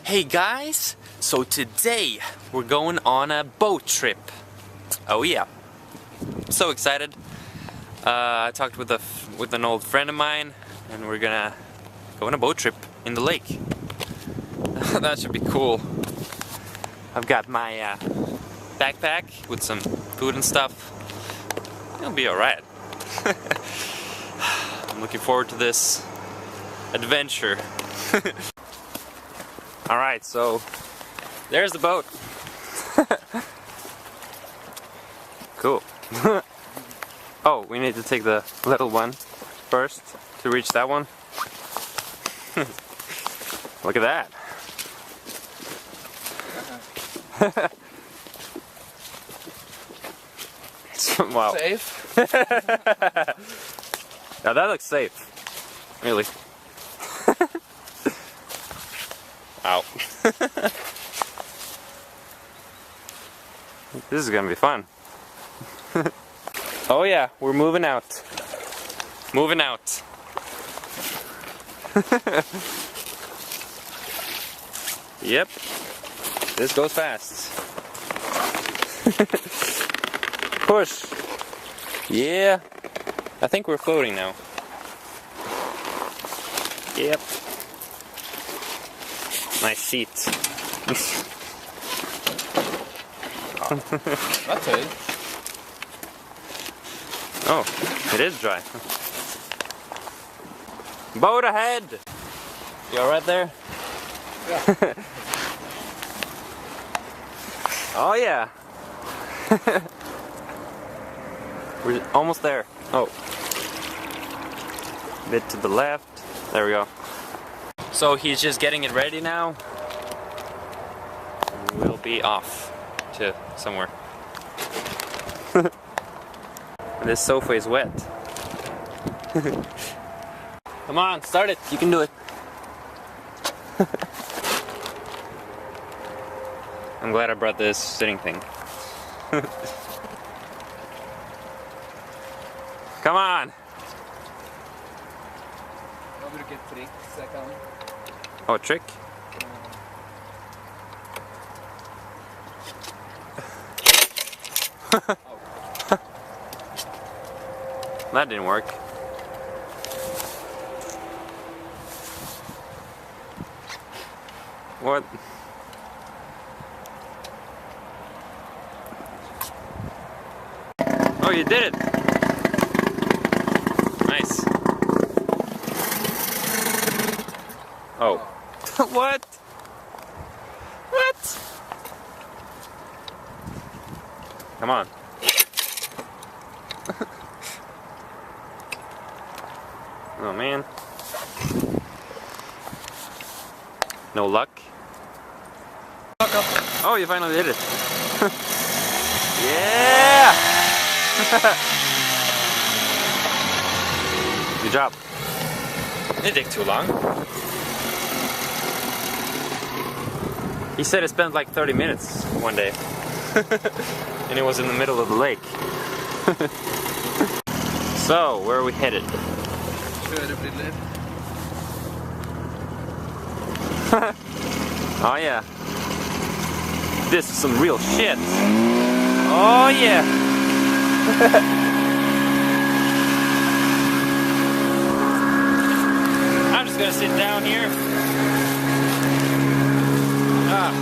Hey guys, so today we're going on a boat trip. Oh yeah, I'm so excited. I talked with an old friend of mine, and we're gonna go on a boat trip in the lake. That should be cool. I've got my backpack with some food and stuff. It'll be alright. I'm looking forward to this adventure. Alright, so there's the boat. Cool. Oh, we need to take the little one first to reach that one. Look at that. Wow. Safe? Now that looks safe. Really. Ow. This is gonna be fun. Oh yeah, we're moving out. Moving out. Yep. This goes fast. Push. Yeah. I think we're floating now. Yep. Nice seat. That's it. Oh, it is dry. Boat ahead! You alright there? Yeah. Oh yeah! We're almost there. Oh. Bit to the left. There we go. So he's just getting it ready now. We'll be off to somewhere. This sofa is wet. Come on, start it. You can do it. I'm glad I brought this sitting thing. Come on. Jag brukar ett trick så jag kan. Oh, trick? That didn't work. What? Oh, you did it! Nice. Oh. What? What? Come on. Oh man. No luck. Oh, you finally did it. Yeah! Good job. It didn't take too long. He said it spent like 30 minutes one day. And it was in the middle of the lake. So, where are we headed? Oh yeah. This is some real shit. Oh yeah. I'm just gonna sit down here. Ah.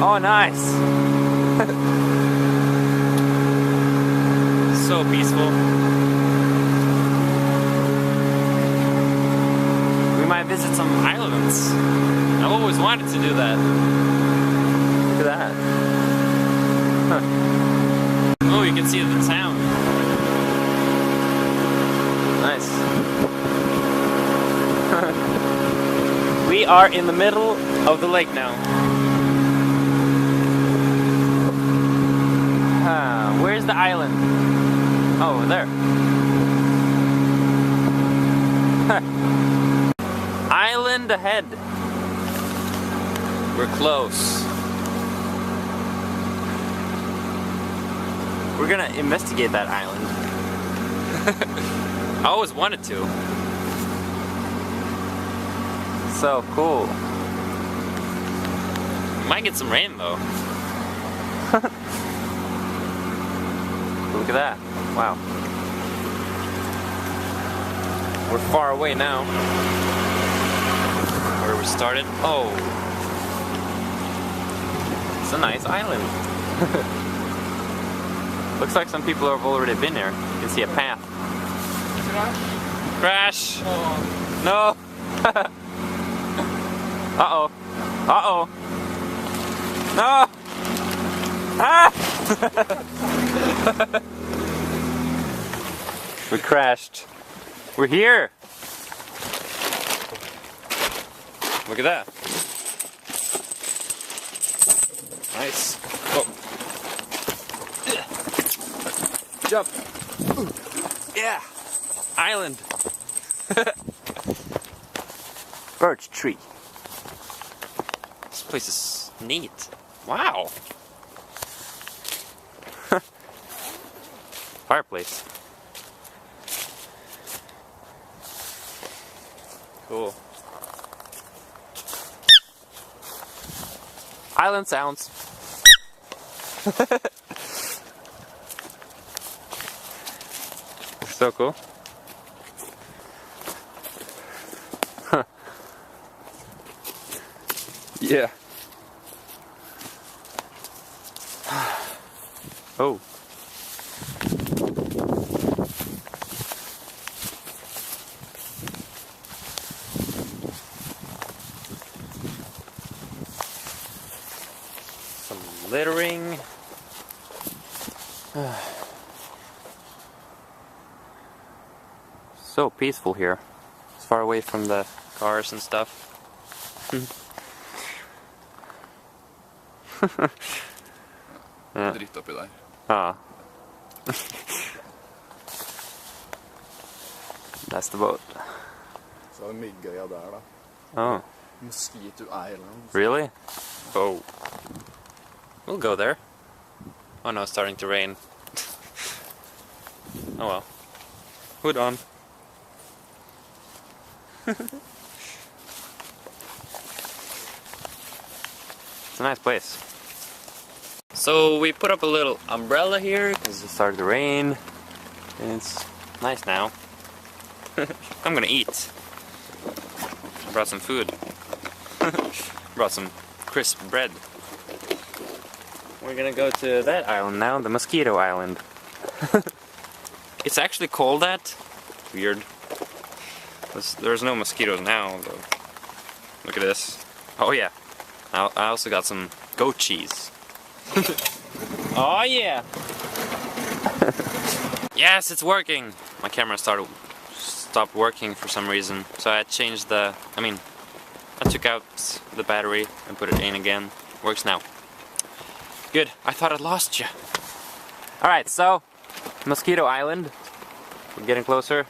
Oh nice. So peaceful. We might visit some islands. I've always wanted to do that. Look at that. Huh. Oh, you can see the town. Nice. We are in the middle of the lake now. Where's the island? Oh, over there. Island ahead. We're close. We're gonna investigate that island. I always wanted to. So cool. might get some rain though. Look at that. Wow. We're far away now. Where we started. Oh. It's a nice island. Looks like some people have already been here. You can see a path. Crash! Oh. No! Uh-oh. Uh-oh. No! Ah! We crashed. We're here! Look at that. Nice. Oh. Jump. Yeah. Island. Birch tree. This place is neat. Wow. Fireplace. Cool. Island sounds. So cool. Huh. Yeah. Oh. Some littering. So peaceful here. It's far away from the cars and stuff. Ja. Dritt oppi der. Ah. That's the boat. Så er det Myggøya der da. Oh, Mosquito Island. really? Oh. We'll go there. Oh no, it's starting to rain. Oh well. Hood on. It's a nice place. So we put up a little umbrella here because it started to rain. And it's nice now. I'm gonna eat. Brought some food. Brought some crisp bread. We're gonna go to that island now, the Mosquito Island. It's actually called that. Weird. There's no mosquitoes now, though. Look at this. Oh yeah. I also got some goat cheese. Oh yeah! Yes, it's working! My camera stopped working for some reason, so I changed I took out the battery and put it in again. Works now. Good, I thought I'd lost you. Alright, so, Mosquito Island. We're getting closer.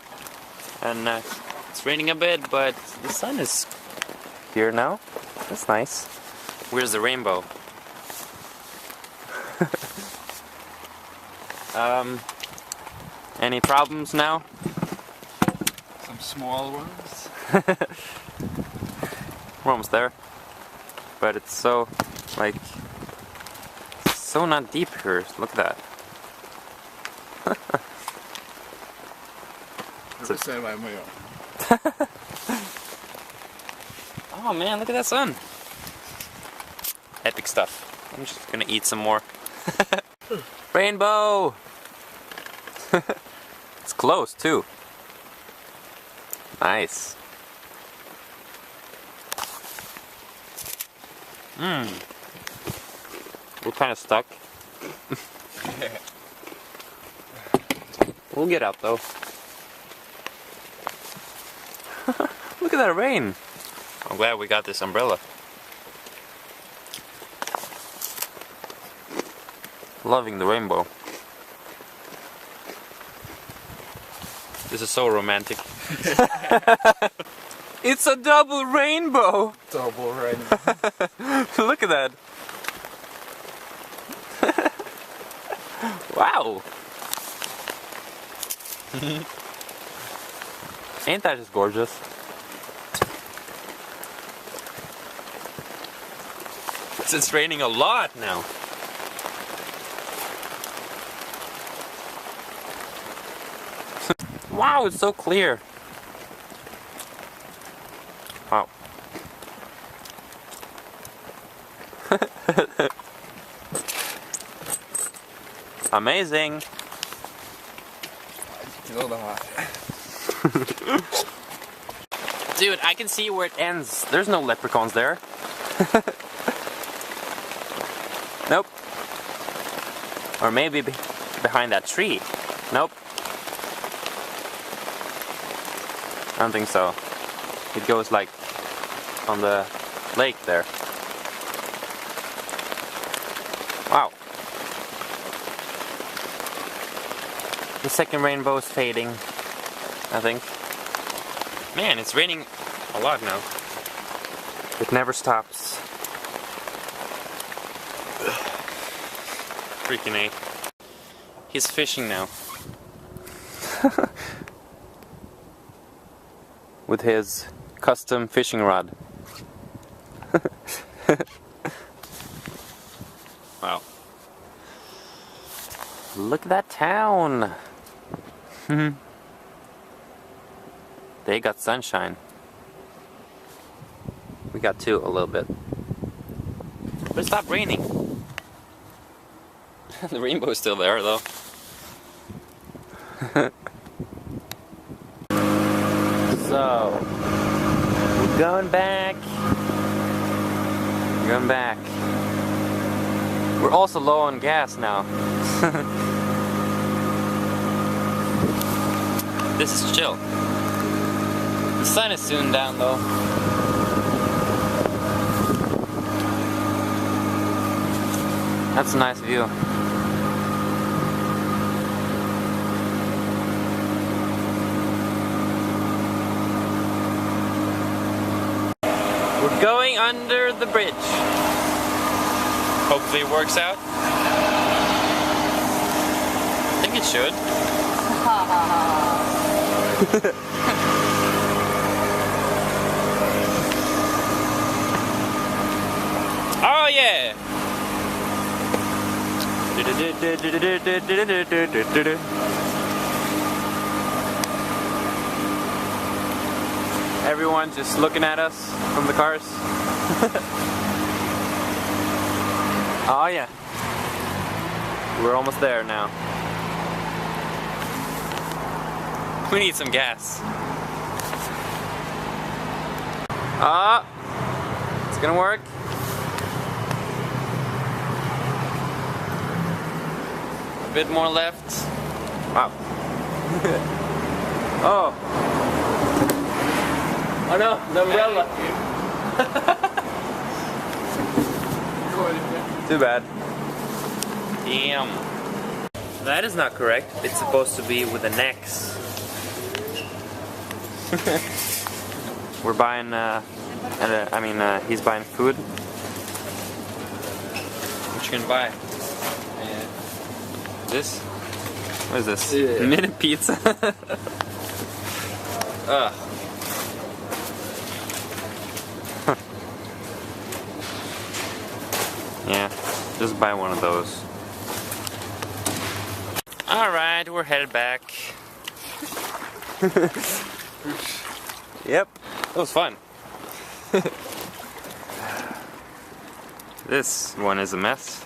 And it's raining a bit, but the sun is here now. That's nice. Where's the rainbow? Any problems now? Some small ones. We're almost there. But it's so, so not deep here. Look at that. Du ser hva jeg må gjøre. Oh man, look at that sun. Epic stuff. I'm just gonna eat some more. Rainbow! It's close too. Nice. We're kind of stuck. We'll get out though. Look at that rain. I'm glad we got this umbrella. Loving the rainbow. This is so romantic. It's a double rainbow! Double rain. Look at that. Wow! Ain't that just gorgeous? Because it's raining a lot now. Wow, it's so clear. Wow. Amazing. Dude, I can see where it ends. There's no leprechauns there. Nope. Or maybe behind that tree. Nope. I don't think so. It goes like on the lake there. Wow. The second rainbow is fading, I think. Man, it's raining a lot now. It never stops. Freaking A. He's fishing now. With his custom fishing rod. Wow. Look at that town. They got sunshine. We got too, a little bit. But it stopped raining. The rainbow is still there though. So, we're going back. We're going back. We're also low on gas now. This is chill. The sun is soon down though. That's a nice view. We're going under the bridge. Hopefully it works out. I think it should. Oh yeah! Everyone just looking at us from the cars. Oh yeah. We're almost there now. We need some gas. Ah, it's gonna work. A bit more left. Wow. Oh. Oh no, the umbrella. Too bad. Damn. That is not correct. It's supposed to be with an X. We're buying, he's buying food. What you gonna buy? This? What is this? Yeah. Mini pizza? Ugh. Yeah, just buy one of those. Alright, we're headed back. Yep, that was fun. This one is a mess.